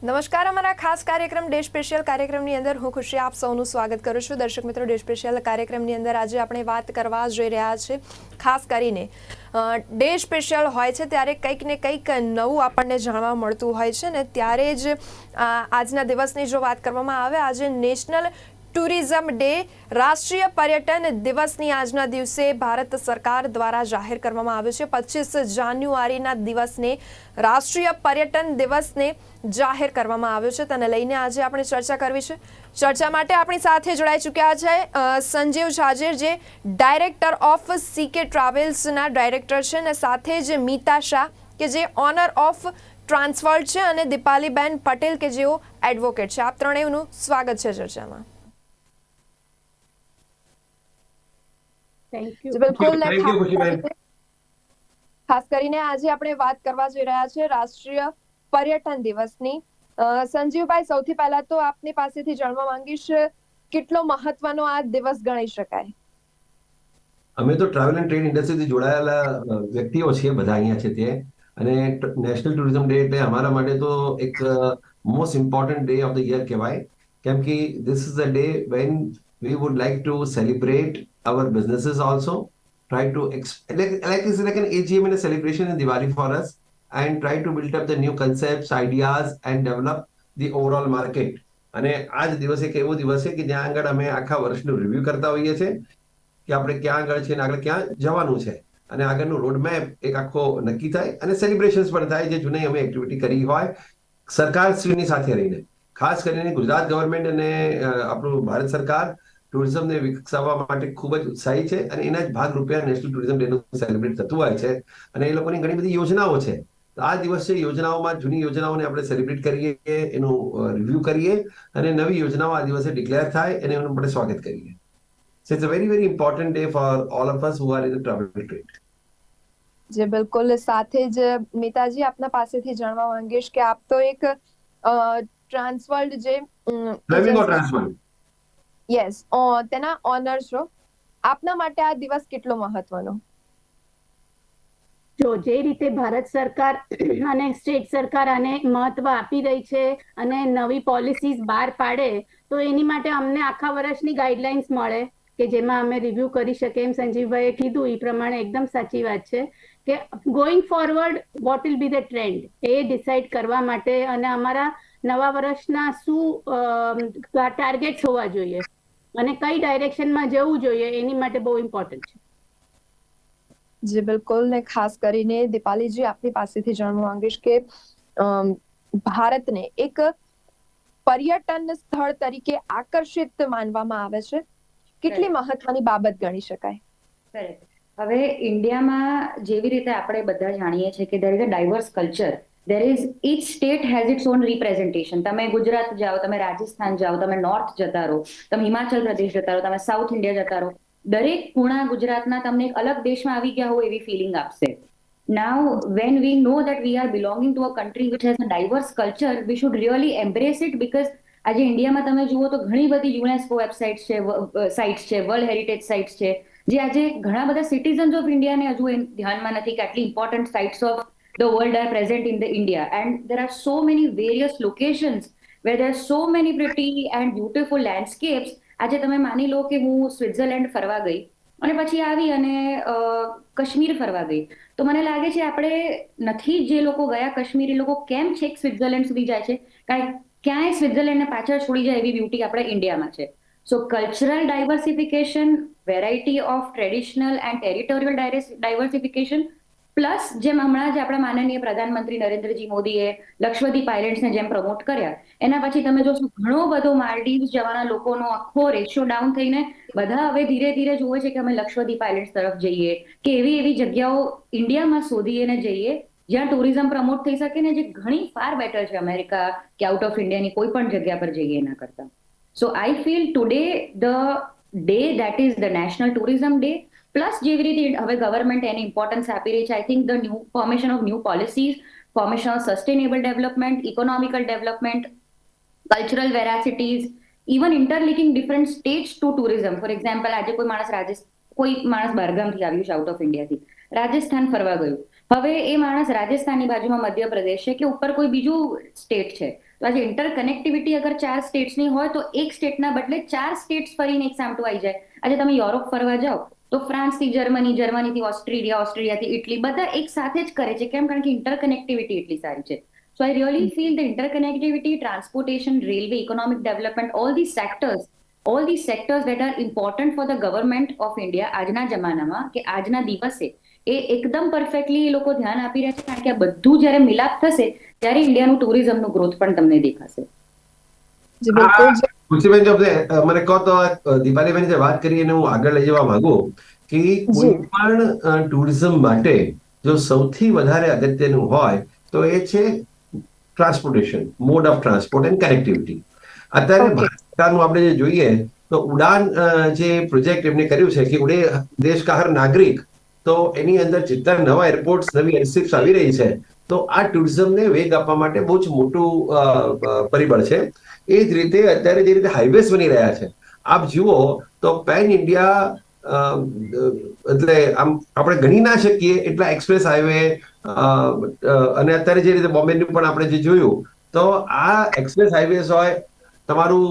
નમસ્કાર, અમારા ખાસ કાર્યક્રમ ડે સ્પેશિયલ કાર્યક્રમની અંદર હું ખુશી આપ સૌનું સ્વાગત કરું છું. દર્શક મિત્રો, ડે સ્પેશિયલ કાર્યક્રમની અંદર આજે આપણે વાત કરવા જઈ રહ્યા છે. ખાસ કરીને ડે સ્પેશિયલ હોય છે ત્યારે કંઈક ને કંઈક નવું આપણને જાણવા મળતું હોય છે ને ત્યારે જ આજના દિવસની જો વાત કરવામાં આવે, આજે નેશનલ ટુરિઝમ ડે, રાષ્ટ્રીય પર્યટન દિવસની આજના દિવસે ભારત સરકાર દ્વારા જાહેર કરવામાં આવ્યો છે. 25 જાન્યુઆરીના દિવસને રાષ્ટ્રીય પર્યટન દિવસને જાહેર કરવામાં આવ્યો છે. તેને લઈને આજે આપણે ચર્ચા કરવી છે. ચર્ચા માટે આપણી સાથે જોડાઈ ચૂક્યા છે સંજીવ છાજેર, જે ડાયરેક્ટર ઓફ સીકે ટ્રાવેલ્સના ડાયરેક્ટર છે, અને સાથે જ મીતા શાહ કે જે ઓનર ઓફ ટ્રાન્સવર્લ્ડ છે, અને દીપાલીબેન પટેલ કે જેઓ એડવોકેટ છે. આપ ત્રણેયનું સ્વાગત છે ચર્ચામાં. બિલકુલ. ખાસ કરીને આજે આપણે વાત કરવા જઈ રહ્યા છે રાષ્ટ્રીય પર્યટન દિવસની. સંજીવભાઈ, સૌથી પહેલા તો આપની પાસેથી જાણવા માંગીશ, કેટલો મહત્વનો આ દિવસ ગણી શકાય? અમે તો ટ્રાવેલ એન્ડ ટ્રેડ ઇન્ડસ્ટ્રીથી જોડાયેલા વ્યક્તિઓ છીએ, બધા અહીંયા છે તે, અને નેશનલ ટુરિઝમ ડે એટલે અમારા માટે તો એક most important day of the year કહેવાય, કેમ કે this is the day when we would like to celebrate our businesses also, try to it's like an AGM and a celebration in Diwali for us, and try to build up the new concepts, ideas and develop the overall market. અને આ જ દિવસ એક એવો દિવસ છે કે જ્યાં આગળ અમે આખા વર્ષનું રિવ્યુ કરતા હોઈએ છીએ કે આપણે ક્યાં આગળ છે અને આગળ ક્યાં જવાનું છે, અને આગળનું રોડ મેપ એક આખો નક્કી થાય, અને સેલિબ્રેશન્સ પણ થાય જે જૂની અમે એક્ટિવિટી કરી હોય સરકારશ્રીની સાથે રહીને. ખાસ કરીને ગુજરાત ગવર્મેન્ટ અને આપણું ભારત સરકાર ટુરિઝમને વિકસાવવા માટે ખૂબ જ ઉત્સાહી છે, અને એના જ ભાગરૂપે નેશનલ ટુરિઝમ ડેનું સેલિબ્રેટ થતું હોય છે, અને એ લોકોની ઘણી બધી યોજનાઓ છે. તો આ દિવસે યોજનાઓમાં જૂની યોજનાઓને આપણે સેલિબ્રેટ કરીએ, એનું રિવ્યુ કરીએ, અને નવી યોજનાઓ આ દિવસે ડિક્લેર થાય અને એનું આપણે સ્વાગત કરીએ. So it's a very very important day for all of us who are in the travel trade. જે બિલકુલ. સાથે જ મીતાજી, આપના પાસેથી જાણવા માંગીશ કે આપ તો એક ટ્રાન્સવર્લ્ડ જે ટ્રાન્સવર્લ્ડ યસ તેના ઓનર છો. આપના માટે આ દિવસ કેટલો મહત્વનો? જો જે રીતે ભારત સરકાર અને સ્ટેટ સરકાર આને મહત્વ આપી રહી છે અને નવી પોલિસીઝ બહાર પાડે, તો એની માટે અમને આખા વર્ષની ગાઈડલાઇન્સ મળે કે જેમાં અમે રિવ્યુ કરી શકીએ. એમ સંજીવભાઈએ કીધું એ પ્રમાણે એકદમ સાચી વાત છે કે going forward what will be the trend, A decide કરવા માટે, અને અમારા નવા વર્ષના શું ટાર્ગેટ્સ હોવા જોઈએ અને કઈ ડાયરેક્શનમાં જવું જોઈએ, એની માટે બહુ ઇમ્પોર્ટન્ટ છે. જી બિલકુલ. ને ખાસ કરીને દીપાલીજી, આપની પાસેથી જાણવા માંગીશ કે ભારતને એક પર્યટન સ્થળ તરીકે આકર્ષિત માનવામાં આવે છે. કેટલી મહત્વની બાબત ગણી શકાય? હવે ઇન્ડિયામાં જેવી રીતે આપણે બધા જાણીએ છીએ કે there is a diverse culture, there is each state has its own representation. તમે ગુજરાત જાઓ, તમે રાજસ્થાન જાઓ, તમે નોર્થ જતા રહો, તમે હિમાચલ પ્રદેશ જતા રહો, તમે સાઉથ ઇન્ડિયા જતા રહો, દરેક ખૂણા ગુજરાતના તમને એક અલગ દેશમાં આવી ગયા હોય એવી ફિલિંગ આપશે. Now, when we know that we are belonging to a country which has a diverse culture, we should really embrace it, because આજે ઇન્ડિયામાં તમે જુઓ તો ઘણી બધી યુનેસ્કો વેબસાઇટ્સ છે, સાઇટ્સ છે, વર્લ્ડ હેરિટેજ સાઇટ્સ છે, જે આજે ઘણા બધા સિટીઝન્સ ઓફ ઇન્ડિયાને હજુ ધ્યાનમાં નથી કે આટલી important sites of the world are present in the India, and there are so many various locations where there are so many pretty and beautiful landscapes. આજે તમે માની લો કે હું સ્વિટ્ઝરલેન્ડ ફરવા ગઈ અને પછી આવી અને કાશ્મીર ફરવા ગઈ, તો મને લાગે છે આપણે નથી જે લોકો ગયા કાશ્મીર, એ લોકો કેમ છેક સ્વિટ્ઝરલેન્ડ સુધી જાય છે, કારણ ક્યાંય સ્વિટ્ઝરલેન્ડને પાછળ છોડી જાય એવી બ્યુટી આપણે ઇન્ડિયામાં છે. So cultural diversification, variety of traditional and territorial diversification, plus જેમ હમણાં જ આપણા માનનીય પ્રધાનમંત્રી નરેન્દ્રજી મોદીએ લક્ષદ્વીપ આઇલેન્ડ્સને જેમ પ્રમોટ કર્યા, એના પછી તમે જોશો ઘણો બધો માલદીવ્સ જવાના લોકોનો આખો રેશિયો ડાઉન થઈને બધા હવે ધીરે ધીરે જોવે છે કે અમે લક્ષદ્વીપ આઇલેન્ડ્સ તરફ જઈએ, કે એવી જગ્યાઓ ઇન્ડિયામાં શોધીને જઈએ જ્યાં ટુરિઝમ પ્રમોટ થઈ શકે ને જે ઘણી ફાર બેટર છે અમેરિકા કે આઉટ ઓફ ઇન્ડિયાની કોઈ પણ જગ્યા પર જઈએ એના કરતા. So I feel today the day that is the national tourism day, plus જેવી રીતે હવે ગવર્મેન્ટ એની ઇમ્પોર્ટન્સ આપી રહી છે, I think the new formation of new policies, formation of sustainable development, economical development, cultural veracities, even interlinking different states to tourism. For example, આજે કોઈ માણસ બહારગામથી આવ્યું છે, આઉટ ઓફ ઇન્ડિયાથી રાજસ્થાન ફરવા ગયું, હવે એ માણસ રાજસ્થાનની બાજુમાં મધ્યપ્રદેશ છે કે ઉપર કોઈ બીજું સ્ટેટ છે, તો આજે ઇન્ટરકનેક્ટિવિટી અગર 4 સ્ટેટ્સની હોય તો એક સ્ટેટના બદલે 4 સ્ટેટ્સ ફરીને એક સામટું આવી જાય. આજે તમે યુરોપ ફરવા જાઓ તો ફ્રાન્સથી જર્મની, જર્મનીથી ઓસ્ટ્રેલિયા, ઓસ્ટ્રેલિયાથી ઇટલી, બધા એક સાથે જ કરે છે. કેમ? કારણ કે ઇન્ટરકનેક્ટિવિટી એટલી સારી છે. So I really feel the interconnectivity, transportation, railway, economic development, all these sectors that are important for the government of India આજના જમાનામાં કે આજના દિવસે એ એકદમ પરફેક્ટલી એ લોકો ધ્યાન આપી રહ્યા છે. કારણ કે આ બધું જ્યારે મિલાપ થશે ત્યારે ઇન્ડિયાનું ટુરિઝમનું ગ્રોથ પણ તમને દેખાશે. જી બિલકુલ. ખુશીબેન, જો મને કહો તો દીપાલીબેન જે વાત કરી એને હું આગળ લઈ જવા માંગુ કે કોઈ પણ ટુરિઝમ માટે જો સૌથી વધારે અગત્યનું હોય તો એ છે transportation, mode of transport and connectivity. અત્યારે ભારત સરકારનું આપણે જે જોઈએ તો ઉડાન જે પ્રોજેક્ટ એમને કર્યું છે કે ઉડે દેશ કા હર નાગરિક, તો એની અંદર જેટલા નવા એરપોર્ટ્સ, નવી એરશિપ્સ આવી રહી છે તો આ ટુરિઝમને વેગ આપવા માટે બહુ જ મોટું પરિબળ છે. એ જ રીતે અત્યારે જે રીતે હાઈવેઝ બની રહ્યા છે આપ જુઓ તો પેન ઇન્ડિયા એટલે આમ આપણે ગણી ના શકીએ એટલા એક્સપ્રેસ હાઈવે, અને અત્યારે જે રીતે બોમ્બેનું પણ આપણે જે જોયું તો આ એક્સપ્રેસ હાઈવેઝ હોય, તમારું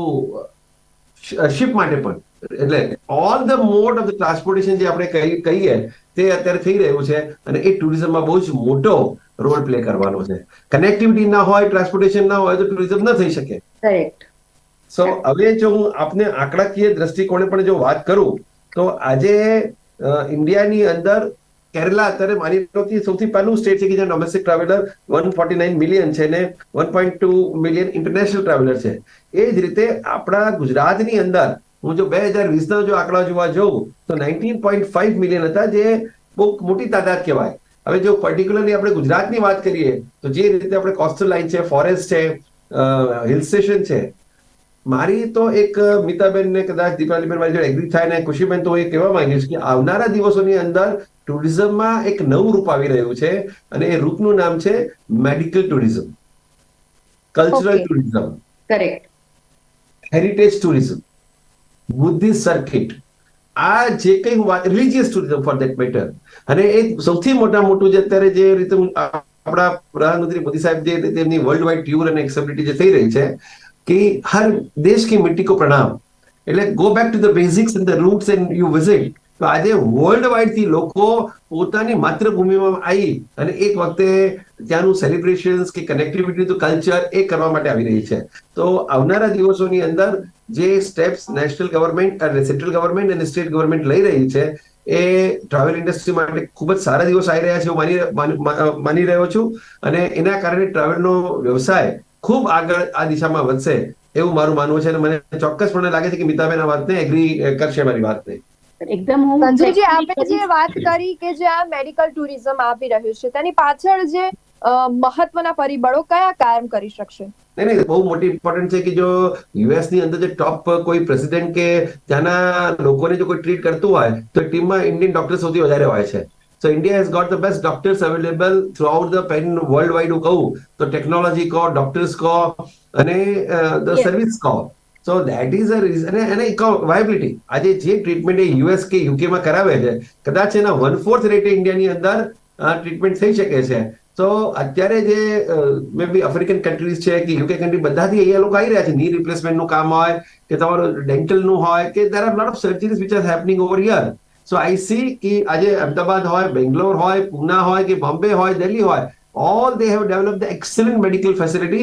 શિપ માટે પણ, એટલે all the mode of the transportation જે આપણે કહીએ તે અત્યારે થઈ રહ્યું છે અને એ ટુરિઝમમાં બહુ જ મોટો રોલ પ્લે કરવાનો છે. કનેક્ટિવિટી ના હોય, ટ્રાન્સપોર્ટેશન ના હોય તો ટુરિઝમ ન થઈ શકે. કરેક્ટ. સો હવે જો હું આપને આંકડાકીય દ્રષ્ટિકોણે પણ જો વાત કરું તો આજે ઇન્ડિયાની અંદર કેરલા અત્યારે માની લો કે સૌથી પહેલું સ્ટેટ છે કે જ્યાં ડોમેસ્ટિક ટ્રાવેલર 149 મિલિયન છે ને 1.2 મિલિયન ઇન્ટરનેશનલ ટ્રાવેલર છે. એ જ રીતે આપણા ગુજરાતની અંદર હું જો 2020ના જો આંકડા જોવા જઉં તો 19.5 મિલિયન હતા, જે બહુ મોટી તાદાદ કહેવાય. હવે જો પર્ટિક્યુલરલી આપણે ગુજરાતની વાત કરીએ તો જે રીતે આપણે કોસ્ટલ લાઇન છે, ફોરેસ્ટ છે, હિલ સ્ટેશન છે, મારી તો એક મિતાબેન ને કદાચ દીપાલીબેન મારી જોડે એગ્રી થાય ને ખુશીબેન, તો એ કહેવા માંગીશ કે આવનારા દિવસોની અંદર ટુરિઝમમાં એક નવું રૂપ આવી રહ્યું છે અને એ રૂપનું નામ છે medical tourism, cultural tourism, correct, heritage tourism, Buddhist circuit, આ જે કઈ વાત, religious tourism for that matter. અને એ સૌથી મોટું જે અત્યારે જે રીતે આપણા પ્રધાનમંત્રી મોદી સાહેબ જે રીતે એમની વર્લ્ડ વાઇડ ટૂર અને એક્સેબિલિટી જે થઈ રહી છે કે હર દેશ કી મિટ્ટી કો પ્રણામ, એટલે go back to the basics and the roots and you visit. તો આજે વર્લ્ડ વાઇડ થી લોકો પોતાની માતૃભૂમિમાં આવી અને એક વખતે ત્યાંનું સેલિબ્રેશન્સ કે કનેક્ટિવિટી ટુ કલ્ચર એ કરવા માટે આવી રહી છે. તો આવનારા દિવસોની અંદર જે સ્ટેપ્સ નેશનલ ગવર્મેન્ટ અને સેન્ટ્રલ ગવર્મેન્ટ અને સ્ટેટ ગવર્મેન્ટ લઈ રહી છે એ ટ્રાવેલ ઇન્ડસ્ટ્રી માટે ખૂબ જ સારા દિવસ આવી રહ્યા છે હું માની રહ્યો છું. અને એના કારણે ટ્રાવેલનો વ્યવસાય ખૂબ આગળ આ દિશામાં વધશે એવું મારું માનવું છે અને મને ચોક્કસપણે લાગે છે કે મિતાબેન આ વાતને એગ્રી કરશે મારી વાતને. એકદમ હું સંજયજી, આપે જે વાત કરી કે જે આ મેડિકલ ટુરિઝમ આવી રહ્યું છે તેની પાછળ જે મહત્વના પરિબળો કયા કામ કરી શકશે? નહીં, બહુ મોટી ઇમ્પોર્ટન્ટ છે કે જો યુએસ ની અંદર જે ટોપ કોઈ પ્રેસિડેન્ટ કે ત્યાંના લોકોને જો કોઈ ટ્રીટ કરતું હોય તો ટીમમાં ઇન્ડિયન ડોક્ટર સૌથી વધારે હોય છે. So India has got the best doctors available throughout the pan worldwide હું કહું તો ટેકનોલોજી કહો, ડોક્ટર્સ કહો અને ધ સર્વિસ કહો. So that is a reason. અને વાયબિલિટી, આજે જે ટ્રીટમેન્ટ એ યુએસ કે યુકેમાં કરાવે છે કદાચ એના 1/4 રેટે ઇન્ડિયાની અંદર ટ્રીટમેન્ટ થઈ શકે છે. તો અત્યારે જે મે બી આફ્રિકન કન્ટ્રીઝ છે કે યુકે કન્ટ્રી બધાથી અહીંયા લોકો આવી રહ્યા છે. ની રિપ્લેસમેન્ટનું કામ હોય કે તમારું ડેન્ટલનું હોય કે there are lot of surgeries which are happening over here. So I see કે આજે અમદાવાદ હોય, બેંગ્લોર હોય, પુના હોય કે બોમ્બે હોય, દિલ્હી હોય, all they have developed the excellent medical facility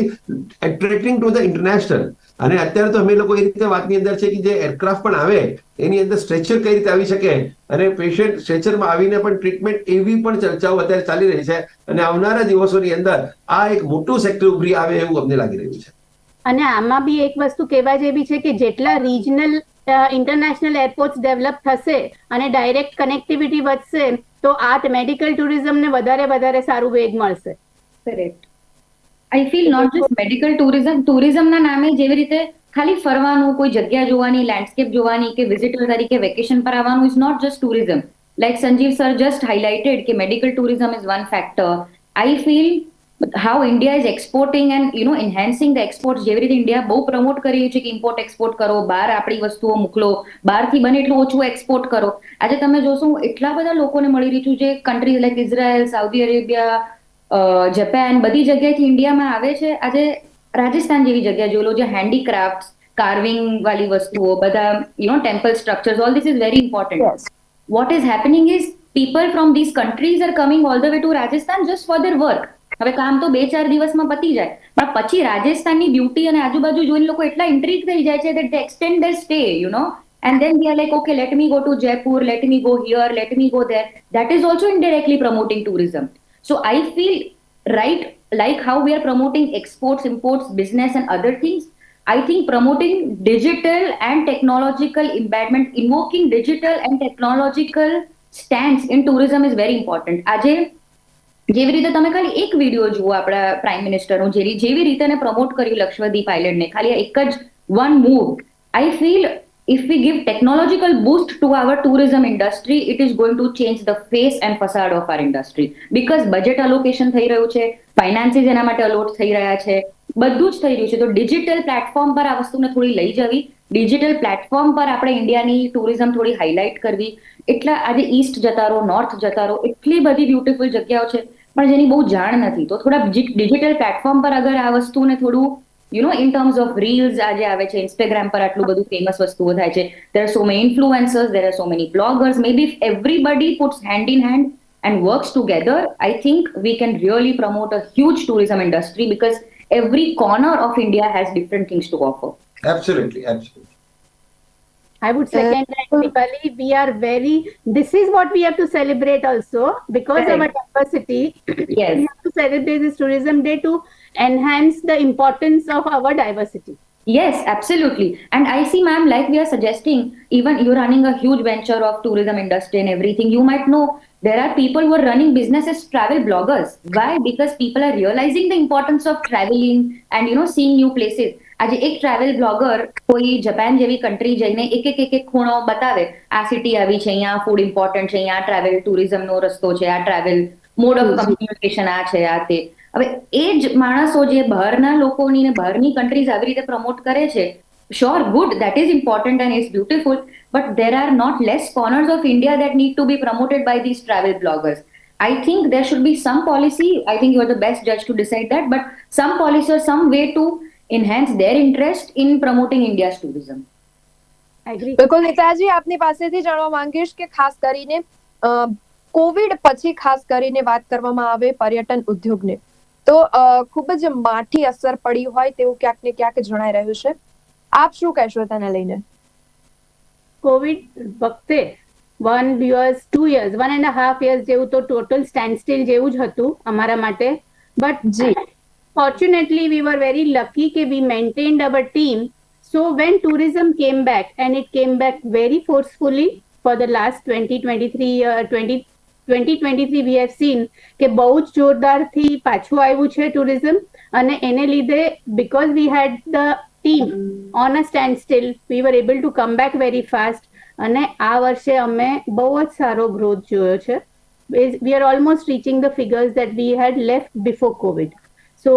attracting to the international. અને અત્યારે તો અમે લોકો એ રીતે વાતની અંદર છે કે જે એરક્રાફ્ટ પણ આવે એની અંદર સ્ટ્રેચર કઈ રીતે આવી શકે અને પેશન્ટ સ્ટ્રેચરમાં આવીને પણ ટ્રીટમેન્ટ, એવી પણ ચર્ચાઓ અત્યારે ચાલી રહી છે. અને આવનારા દિવસોની અંદર આ એક મોટું સેક્ટર ઉભરી આવે એવું અમને લાગી રહ્યું છે. અને આમાં બી એક વસ્તુ કહેવા જેવી છે કે જેટલા રિજનલ ઇન્ટરનેશનલ એરપોર્ટ્સ ડેવલપ થશે અને ડાયરેક્ટ કનેક્ટિવિટી વધશે તો આ મેડિકલ ટુરિઝમને વધારે સારું વેગ મળશે. Correct. I feel not just medical ટુરિઝમના નામે જેવી રીતે ખાલી ફરવાનું, કોઈ જગ્યા જોવાની, લેન્ડસ્કેપ જોવાની કે વિઝિટર તરીકે વેકેશન પર આવવાનું is not just tourism. Like Sanjeev sir just highlighted કે medical tourism is one factor. I feel how India is exporting and enhancing the exports. જેવી રીતે ઇન્ડિયા બહુ પ્રમોટ કરી રહ્યું છે કે ઇમ્પોર્ટ એક્સપોર્ટ કરો, બહાર આપણી વસ્તુઓ મોકલો, બહારથી બને એટલું ઓછું એક્સપોર્ટ કરો. આજે તમે જોશો એટલા બધા લોકોને મળી રહ્યું છે, countries like Israel, Saudi Arabia, Japan, બધી જગ્યાએથી ઇન્ડિયામાં આવે છે. આજે રાજસ્થાન જેવી જગ્યા જોઈ લો, જે હેન્ડીક્રાફ્ટ, કાર્વિંગ વાળી વસ્તુઓ, બધા temple structures, all this is very important. Yes. What is happening is people from these countries are coming all the way to Rajasthan just for their work. હવે કામ તો 2-4 દિવસમાં પતી જાય, પણ પછી રાજસ્થાનની બ્યુટી અને આજુબાજુ જોઈને લોકો એટલા ઇન્ટ્રીગ થઈ જાય છે that they extend their stay, and then they are like, okay, let me go to Jaipur, let me go here, let me go there. That is also indirectly promoting tourism. So I feel, right, like how we are promoting exports, imports, business and other things, I think promoting digital and technological embedment, invoking digital and technological stance in tourism is very important. આજે જેવી રીતે તમે ખાલી એક video જુઓ આપણા prime મિનિસ્ટરનું, જેવી રીતે એને પ્રમોટ કર્યું લક્ષદ્વીપ આઇલેન્ડને, ખાલી એક જ one move, I feel if we give technological boost to our tourism industry, it is going to change the face and facade of our industry. Because budget allocation થઈ રહ્યું છે, finances એના માટે અલોટ થઈ રહ્યા છે, બધું જ થઈ રહ્યું છે. તો ડિજિટલ પ્લેટફોર્મ પર આ વસ્તુને થોડી લઈ જવી, ડિજિટલ પ્લેટફોર્મ પર આપણે ઇન્ડિયાની ટુરિઝમ થોડી હાઇલાઇટ કરવી. એટલા આજે ઈસ્ટ જતા રહો, નોર્થ જતા રહો, એટલી બધી બ્યુટીફુલ જગ્યાઓ છે પણ જેની બહુ જાણ નથી. તો થોડા ડિજિટલ પ્લેટફોર્મ પર અગર આ વસ્તુને થોડું in terms of reels આજે આવે છે, Instagram પર આટલું બધું ફેમસ વસ્તુઓ થાય છે, there are so many influencers, there are so many bloggers, maybe if everybody puts hand in hand and works together, I think we can really promote a huge tourism industry, because every corner of India has different things to offer. Absolutely. I would second that, Deepali. This is what we have to celebrate also, because of our diversity. Yes. We have to celebrate this tourism day to enhance the importance of our diversity. Yes, absolutely. And I see, ma'am, like we are suggesting, even you're running a huge venture of tourism industry and everything. You might know there are people who are running business as travel bloggers. Why? Because people are realizing the importance of traveling and, seeing new places. આજે એક travel blogger કોઈ Japan જેવી country જઈને એક ખૂણો બતાવે, આ city આવી છે, અહીંયા ફૂડ ઇમ્પોર્ટન્ટ છે, અહીંયા ટ્રાવેલ ટુરિઝમનો રસ્તો છે, આ ટ્રાવેલ મોડ ઓફ કમ્યુનિકેશન આ છે, આ તે. હવે એ જ માણસો જે બહારના લોકોની ને બહારની કન્ટ્રીઝ આવી રીતે પ્રમોટ કરે છે, sure, good, that is important and it's beautiful, but there are not less corners of India that need to be promoted by these travel bloggers. I think there should be some policy, I think you are the best judge to decide that, but some policy or some way to enhance their interest in promoting India's tourism. I agree. બિલકુલ નેતાજી, આપની પાસેથી જાણવા માંગીશ કે ખાસ કરીને Covid પછી ખાસ કરીને વાત કરવામાં આવે પર્યટન ઉદ્યોગને, તો ખૂબ જ માઠી અસર પડી હોય તેવું ક્યાંક ને ક્યાંક જણાઈ રહ્યું છે. આપ શું કહેશો તેને લઈને? કોવિડ વખતે 1 years, 2 years, 1.5 years જેવું તો ટોટલ સ્ટેન્ડ સ્ટીલ જેવું જ હતું અમારા માટે. But ji, fortunately we were very lucky that we maintained our team. So when tourism came back, and it came back very forcefully for the last 2023, we have seen કે બહુ જ જોરદારથી પાછું આવ્યું છે tourism, અને એને લીધે because we had the team on a standstill, we were able to come back very fast, અને આ વર્ષે અમે બહુ જ સારો growth જોયો છે. We are almost reaching the figures that we had left before COVID. So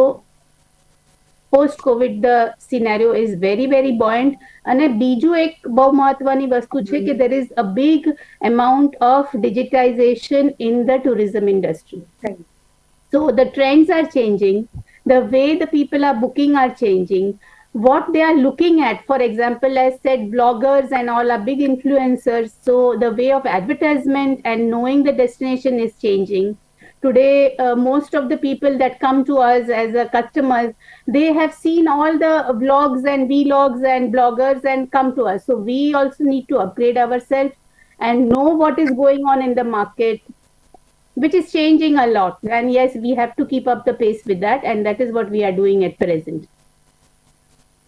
post-COVID the scenario is very, very buoyant. અને બીજું એક બહુ મહત્વની વસ્તુ છે કે there is a big amount of digitization in the tourism industry. Right. So the trends are changing. The way the people are booking are changing. What they are looking at, for example, as said, bloggers and all are big influencers. So the way of advertisement and knowing the destination is changing. Today, most of the people that come to us as customers, they have seen all the vlogs and vlogs and bloggers and come to us. So we also need to upgrade ourselves and know what is going on in the market, which is changing a lot. And yes, we have to keep up the pace with that, and that is what we are doing at present.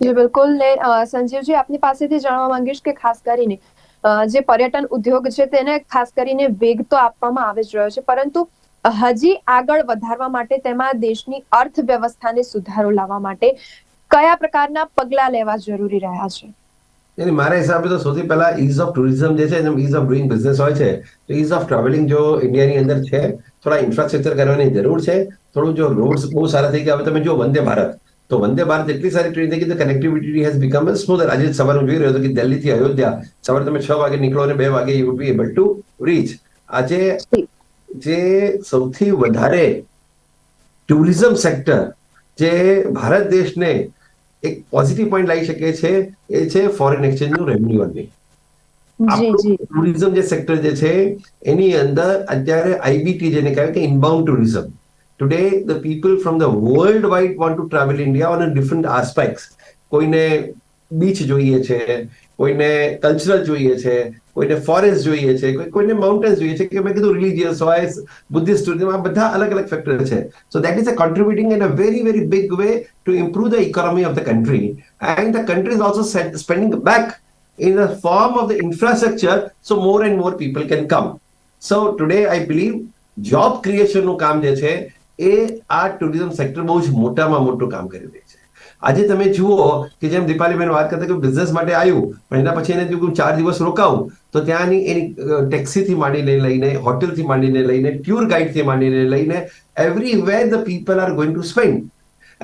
જી બિલકુલ. ને સંજીવજી, આપની પાસેથી જાણવા માંગીશ કે ખાસ કરીને જે પર્યટન ઉદ્યોગ છે તેને ખાસ કરીને વેગ તો આપવામાં આવે જ રહ્યો છે, પરંતુ હજી આગળ વધારવા માટે તેમાં દેશની અર્થવ્યવસ્થાને સુધારો લાવવા માટે કયા પ્રકારના પગલા લેવા જરૂરી રહ્યા છે? એટલે મારા હિસાબે તો સૌથી પહેલા ઇઝ ઓફ ટુરિઝમ જે છે, ઇઝ ઓફ ડુઈંગ બિઝનેસ હોય છે, તો ઇઝ ઓફ ટ્રાવેલિંગ જો ઇન્ડિયાની અંદર છે, થોડા ઇન્ફ્રાસ્ટ્રક્ચર કરવાની જરૂર છે, થોડું જો રોડ્સ બહુ સારા થઈ ગયા. હવે તમે જો વંદે ભારત, તો વંદે ભારત એટલી સારી ટ્રેન થઈ ગઈ, કનેક્ટિવિટી હેઝ બીકમ સ્મૂધર. આજે સવારે હું જોઈ રહ્યો હતો કે દિલ્હીથી અયોધ્યા સવારે તમે 6 વાગે નીકળો અને 2 વાગે you would be able to reach. આજે જે સૌથી વધારે ટુરિઝમ સેક્ટર જે ભારત દેશને એક પોઝિટિવ પોઈન્ટ લાવી શકે છે એ છે ફોરેન એક્સચેન્જનું રેવન્યુ અર્નિંગ. જી જી ટુરિઝમ જે સેક્ટર જે છે એની અંદર અત્યારે આઈબીટી જેને કહેવાય કે inbound tourism. Today the people from the world wide want to travel India on different aspects. કોઈને બીચ જોઈએ છે, કોઈને કલ્ચરલ જોઈએ છે, કોઈને ફોરેસ્ટ જોઈએ છે, કોઈને માઉન્ટેન્સ જોઈએ છે, કે મેં કીધું રિલીજિયસ હોય, બુદ્ધિસ્ટ ટુરિઝમ, આ બધા અલગ અલગ ફેક્ટર છે. So that is a કોન્ટ્રીબ્યુટિંગ in a very very big way to improve the economy of the country, and the country is also spending back in the form of the infrastructure, so more and more people can come. So today I believe job creation નું કામ જે છે એ આ tourism sector બહુ જ મોટામાં મોટું કામ કરી રહી છે. આજે તમે જુઓ કે જેમ દીપાલીબેન વાત કરતા કે બિઝનેસ માટે આવ્યું, પણ એના પછી એને જો 4 દિવસ રોકાવું તો ત્યાંની એની ટેક્સીથી માંડીને લઈને, હોટલથી માંડીને લઈને, ટૂર ગાઈડથી માંડીને લઈને, everywhere the people are going to spend.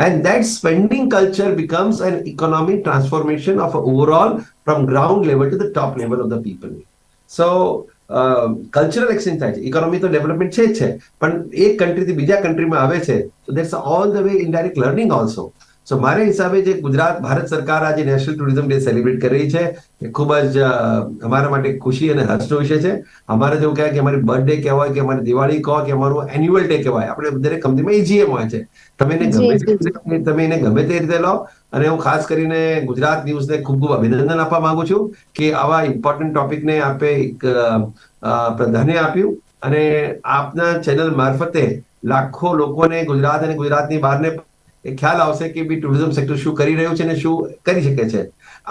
And that spending culture becomes an economic transformation of overall from ground level to the top level of the people. So, cultural exchange થાય છે. Economy તો development છે જ છે, પણ એક કન્ટ્રીથી બીજા કન્ટ્રીમાં આવે છે, so that's all the way indirect learning also. સો મારા હિસાબે જે ગુજરાત ભારત સરકાર આજે નેશનલ ટુરિઝમ ડે સેલિબ્રેટ કરી રહી છે એ ખૂબ જ અમારા માટે ખુશી અને હર્ષનો વિષય છે. અમારે જેવું કહેવાય કે અમારી બર્થડે કહેવાય, કે અમારી દિવાળી કહો, કે અમારું એન્યુઅલ ડે કહેવાય. આપણે દરેક કંપનીમાં એજીએમ હોય છે. તમે એને ગમે તે રીતે લો. અને હું ખાસ કરીને ગુજરાત ન્યૂઝને ખૂબ ખૂબ અભિનંદન આપવા માંગુ છું કે આવા ઇમ્પોર્ટન્ટ ટોપિકને આપે એક પ્રાધાન્ય આપ્યું, અને આપના ચેનલ મારફતે લાખો લોકોને ગુજરાત અને ગુજરાતની બહારને એ ખ્યાલ આવશે કે બી ટુરિઝમ સેક્ટર શું કરી રહ્યું છે અને શું કરી શકે છે.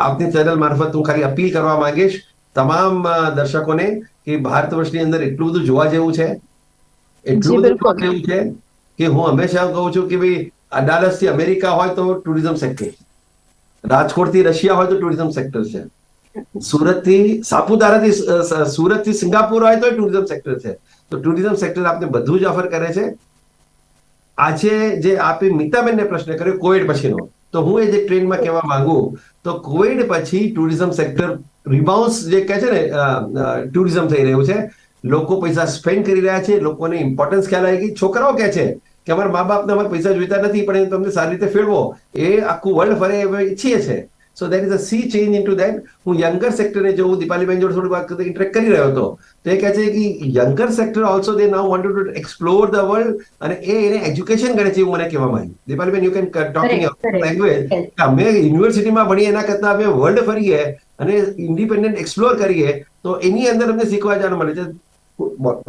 આપની ચેનલ મારફત હું ખાલી અપીલ કરવા માંગીશ તમામ દર્શકોને કે ભારત વર્ષની અંદર એટલું બધું જોવા જેવું છે, એટલું બધું જોવા જેવું છે કે હું હંમેશા કહું છું કે ભાઈ અડાલજથી અમેરિકા હોય તો ટુરિઝમ સેક્ટર, રાજકોટથી રશિયા હોય તો ટુરિઝમ સેક્ટર છે, સુરતથી સિંગાપુર હોય તો ટુરિઝમ સેક્ટર છે. તો ટુરિઝમ સેક્ટર આપને બધું જ ઓફર કરે છે. આજે જે આપે મિતાબેનને પ્રશ્ન કર્યો કોવિડ પછીનો, તો હું એ જે ટ્રેનમાં કહેવા માંગુ તો કોવિડ પછી ટુરિઝમ સેક્ટર રિબાઉન્સ જે કહે છે ને, ટુરિઝમ થઈ રહ્યું છે. લોકો પૈસા સ્પેન્ડ કરી રહ્યા છે, લોકોને ઇમ્પોર્ટન્સ ખ્યાલ આવી ગઈ. છોકરાઓ કહે છે કે અમારા મા બાપને અમારે પૈસા જોઈતા નથી, પણ તમને સારી રીતે ફેરવો, એ આખું વર્લ્ડ ફરે એવો ઈચ્છીએ છે. So that is a C change in two that. હું યંગર સેક્ટરને જો દીપાલીબેન જોડે થોડી વાત ઇન્ટરેક્ટ કરી રહ્યો હતો, તો એ કહે છે કે younger sector also they now want to explore the world, અને એને એજ્યુકેશન ગણે છે એવું મને કહેવામાં આવ્યું. દીપાલીબેન, you can talk in your language. અમે યુનિવર્સિટીમાં ભણીએ એના કરતા અમે વર્લ્ડ ફરીએ અને ઇન્ડિપેન્ડન્ટ એક્સપ્લોર કરીએ, તો એની અંદર અમને શીખવા જવાનું મળે છે.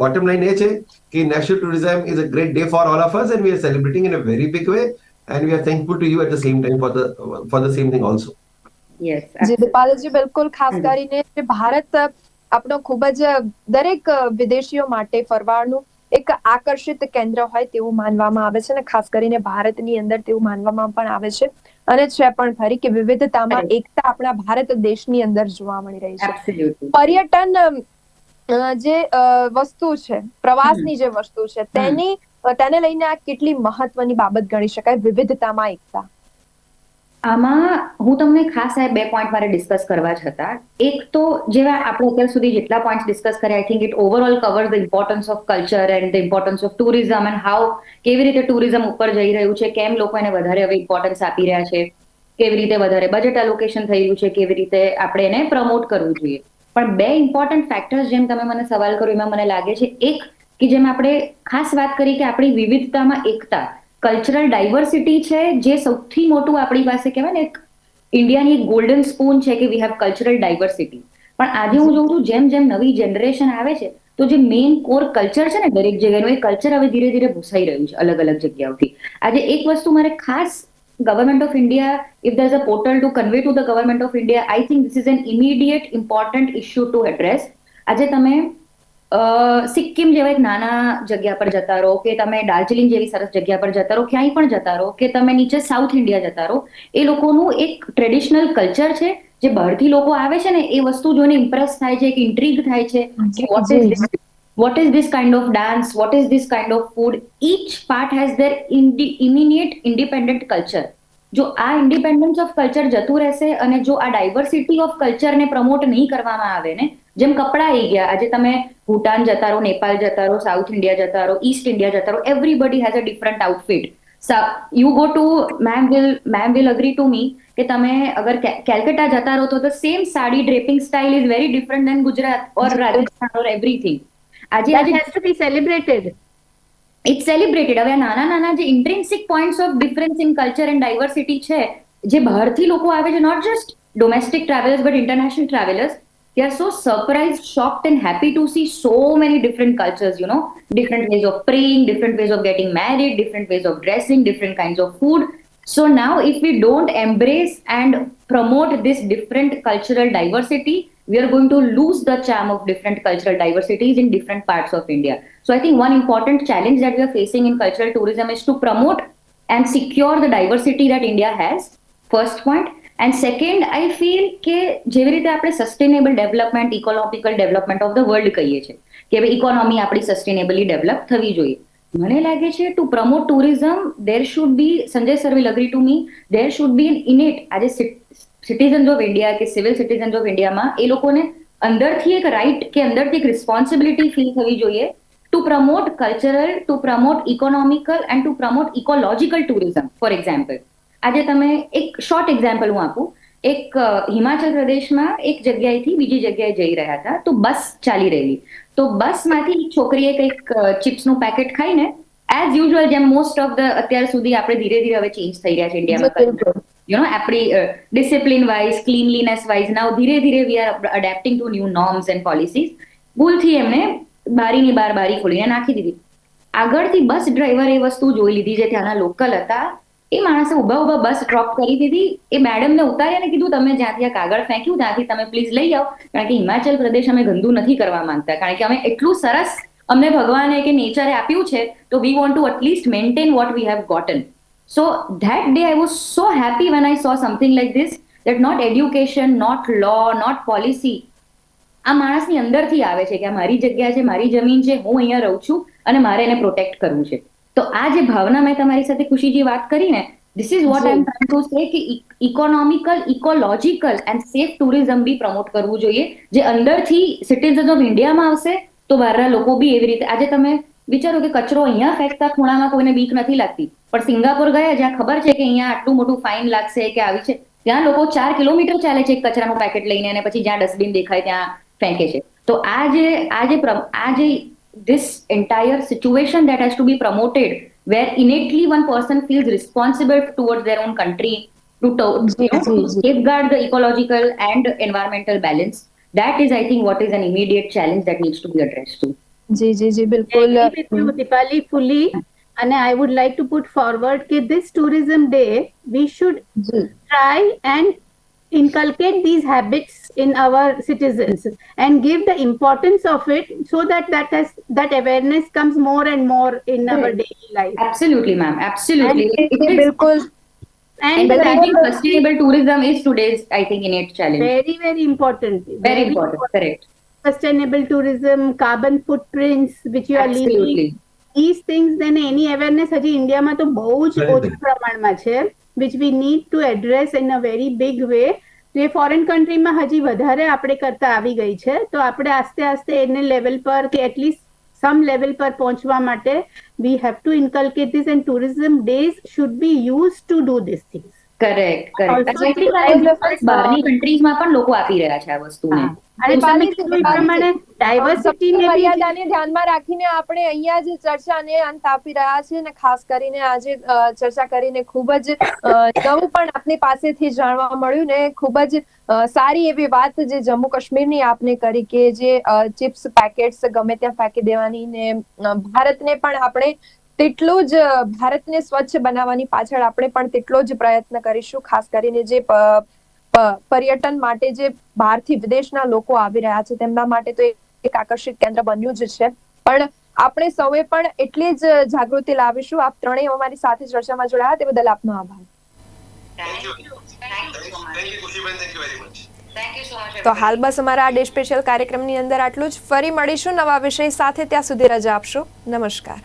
બોટમ લાઈન એ છે કે national tourism is a great day for all of us, and we are celebrating in a very big way, and we are thankful to you at the same time for the same thing also. જી દીપાલજી, બિલકુલ. ખાસ કરીને ભારત આપણો ખૂબ જ દરેક વિદેશીઓ માટે ફરવાનું એક આકર્ષિત કેન્દ્ર હોય તેવું માનવામાં આવે છે, અને ખાસ કરીને ભારતની અંદર તેવું માનવામાં પણ આવે છે, અને છે પણ ખરી કે વિવિધતામાં એકતા આપણા ભારત દેશની અંદર જોવા મળી રહી છે. પર્યટન જે વસ્તુ છે, પ્રવાસની જે વસ્તુ છે, તેને લઈને આ કેટલી મહત્વની બાબત ગણી શકાય, વિવિધતામાં એકતા? આમાં હું તમને ખાસ આ 2 પોઈન્ટ મારે ડિસ્કસ કરવા જ હતા. એક તો જેવા આપણે અત્યાર સુધી જેટલા પોઈન્ટ ડિસ્કસ કર્યા, I think it overall covers the importance of culture and the importance of tourism, and how કેવી રીતે ટુરિઝમ ઉપર જઈ રહ્યું છે, કેમ લોકો એને વધારે હવે ઇમ્પોર્ટન્સ આપી રહ્યા છે, કેવી રીતે વધારે બજેટ એલોકેશન થઈ રહ્યું છે, કેવી રીતે આપણે એને પ્રમોટ કરવું જોઈએ. પણ 2 ઇમ્પોર્ટન્ટ ફેક્ટર્સ જેમ તમે મને સવાલ કર્યો એમાં મને લાગે છે, એક કે જેમ આપણે ખાસ વાત કરી કે આપણી વિવિધતામાં એકતા, કલ્ચરલ ડાયવર્સિટી છે, જે સૌથી મોટું આપણી પાસે કહેવાય ને એક ઇન્ડિયાની એક ગોલ્ડન સ્પૂન છે કે વી હેવ કલ્ચરલ ડાયવર્સિટી. પણ આજે હું જોઉં છું જેમ જેમ નવી જનરેશન આવે છે, તો જે મેઇન કોર કલ્ચર છે ને દરેક જગ્યાનું, એ કલ્ચર હવે ધીરે ધીરે ભૂસાઈ રહ્યું છે અલગ અલગ જગ્યાઓથી. આજે એક વસ્તુ મારે ખાસ government of India, if there is a portal to convey to the government of India, I think this is an immediate important issue to address. આજે તમે સિક્કિમ જેવા એક નાના જગ્યા પર જતા રહો, કે તમે દાર્જિલિંગ જેવી સરસ જગ્યા પર જતા રહો, ક્યાંય પણ જતા રહો, કે તમે નીચે સાઉથ ઇન્ડિયા જતા રહો, એ લોકોનું એક ટ્રેડિશનલ કલ્ચર છે, જે બહારથી લોકો આવે છે ને એ વસ્તુ જોઈને ઇમ્પ્રેસ થાય છે, એક ઇન્ટ્રીગ થાય છે કે what is this kind of dance, what is this kind of food. Each part has their immediate independent culture. જો આ ઇન્ડિપેન્ડન્સ ઓફ કલ્ચર જતું રહેશે અને જો આ ડાયવર્સિટી ઓફ કલ્ચરને પ્રમોટ નહીં કરવામાં આવે ને, જેમ કપડા આવી ગયા, આજે તમે ભૂટાન જતા રહો, નેપાળ જતા રહો, સાઉથ ઇન્ડિયા જતા રહો, ઈસ્ટ ઇન્ડિયા જતા રહો, everybody has a different outfit. You go to ma'am will agree to me કે તમે અગર કેલકટા જતા રહો તો the same sari draping style is very different than Gujarat or Rajasthan or everything. That has to be celebrated. It's celebrated. હવે નાના નાના જે intrinsic points of difference in culture and diversity છે, જે બહારથી લોકો આવે છે, not just domestic travellers but international travellers, they are so surprised, shocked and happy to see so many different cultures, different ways of praying, different ways of getting married, different ways of dressing, different kinds of food. So now if we don't embrace and promote this different cultural diversity, we are going to lose the charm of different cultural diversities in different parts of India. So I think one important challenge that we are facing in cultural tourism is to promote and secure the diversity that India has, first point. And second, I feel કે જેવી રીતે આપણે sustainable development, economical development of the world કહીએ છીએ કે ભાઈ economy આપણી સસ્ટેનેબલી develop થવી જોઈએ, મને લાગે છે to promote tourism there should be, Sanjay sir will agree to me, there should be an innate, આજે સિટીઝન્સ ઓફ ઇન્ડિયા કે સિવિલ સિટીઝન્સ ઓફ ઇન્ડિયામાં એ લોકોને અંદરથી એક રાઇટ કે અંદરથી એક રિસ્પોન્સિબિલિટી ફીલ થવી જોઈએ two promote cultural, two promote economical and two promote ecological tourism. For example, આજે તમે એક શોર્ટ એક્ઝામ્પલ હું આપું, એક હિમાચલ પ્રદેશમાં એક જગ્યાએથી બીજી જગ્યાએ જઈ રહ્યા હતા, તો બસ ચાલી રહેલી, તો બસમાંથી એક છોકરીએ કંઈક ચિપ્સનું પેકેટ ખાઈને, એઝ યુઝ્યુઅલ જેમ મોસ્ટ ઓફ ધ અત્યાર સુધી આપણે ધીરે ધીરે હવે ચેન્જ થઈ રહ્યા છે ઇન્ડિયામાં, આપણી discipline wise, cleanliness wise, now ધીરે ધીરે we are adapting to new norms and policies. ભૂલથી એમને બારીની બહાર બારી ખોલીને નાખી દીધી. આગળથી બસ ડ્રાઈવર એ વસ્તુ જોઈ લીધી, જે ત્યાંના લોકલ હતા, એ માણસે ઉભા બસ ડ્રોપ કરી દીધી, એ મેડમને ઉતાર્યા ને કીધું તમે જ્યાંથી આ કાગળ ફેંક્યું ત્યાંથી તમે પ્લીઝ લઈ આવો, કારણ કે હિમાચલ પ્રદેશ અમે ગંદુ નથી કરવા માંગતા, કારણ કે અમે એટલું સરસ અમને ભગવાને કે નેચરે આપ્યું છે, તો we want to at least maintain what we have gotten. So that day I was so happy when I saw something like this, that not education, not law, not policy, આ માણસની અંદરથી આવે છે કે આ મારી જગ્યા છે, મારી જમીન છે, હું અહીંયા રહું છું અને મારે એને પ્રોટેક્ટ કરવું છે. તો આ જે ભાવના મેં તમારી સાથે ખુશીજી વાત કરી ને, this is what I'm trying to say કે economical, ecological and safe tourism be promote કરવું જોઈએ, જે અંદરથી સિટીઝન્સ ઓફ ઇન્ડિયામાં આવશે તો બહારના લોકો બી એવી રીતે. આજે તમે વિચારો કે કચરો અહીંયા ફેંકતા ખૂણામાં કોઈને બીક નથી લાગતી, પણ સિંગાપોર ગયા જ્યાં ખબર છે કે અહીંયા આટલું મોટું ફાઇન લાગશે કે આવી છે, ત્યાં લોકો 4 કિલોમીટર ચાલે છે એક કચરાનું પેકેટ લઈને અને પછી જ્યાં ડસ્ટબિન દેખાય ત્યાં ફેંકે છે. તો આ જે this entire situation that has to be promoted, where innately one person feels responsible towards their own country to safeguard the ecological and environmental balance, that is I think what is an immediate challenge that needs to be addressed to. જી બિલકુલ Dipali, fully. And I would like to put forward that this tourism day we should try and inculcate these habits in our citizens and give the importance of it, so that awareness comes more and more in our daily life. Absolutely, ma'am. Absolutely. બિલકુલ. And I think sustainable tourism is today's, I think, innate challenge. Very, very important. Very important. Correct. Sustainable tourism, carbon footprints which you are leaving. These things, then any awareness haji India માં તો બહુ જ ઓછા પ્રમાણમાં છે, which we need to address in a very big way. જે foreign કન્ટ્રીમાં હજી વધારે આપણે કરતા આવી ગઈ છે, તો આપણે આસ્તે આસ્તે એને લેવલ પર કે એટલીસ્ટ સમ લેવલ પર પહોંચવા માટે we have to inculcate this, and tourism days should be used to do these things. Correct. Also, બહારની કન્ટ્રીઝમાં પણ લોકો આપી રહ્યા છે આ વસ્તુને. અને તમે કીધું એ પ્રમાણે ડાયવર્સિટીને બી મર્યાદાને ધ્યાનમાં રાખીને આપણે અહીંયા જ ચર્ચાને અંત આપી રહ્યા છીએ, અને ખાસ કરીને આજે ચર્ચા કરીને ખૂબ જ નવું પણ આપની પાસેથી જાણવા મળ્યું ને ખૂબ જ સારી એવી વાત જે જમ્મુ કાશ્મીરની આપને કરી કે જે ચિપ્સ પેકેટ્સ ગમે ત્યાં ફેંકી દેવાની ને ભારતને પણ આપણે તેટલું જ ભારતને સ્વચ્છ બનાવવાની પાછળ આપણે પણ તેટલો જ પ્રયત્ન કરીશું, ખાસ કરીને જે પર્યટન માટે જે બહારથી વિદેશના લોકો આવી રહ્યા છે તેમના માટે તો એક આકર્ષિત કેન્દ્ર બન્યું જ છે, પણ આપણે સૌએ પણ એટલી જ જાગૃતિ લાવીશું. આપ ત્રણેય અમારી સાથે ચર્ચામાં જોડાયા તે બદલ આપનો આભાર. તો હાલ બસ અમારા આ ડે સ્પેશિયલ કાર્યક્રમની અંદર આટલું જ. ફરી મળીશું નવા વિષય સાથે, ત્યાં સુધી રજા આપશો. નમસ્કાર.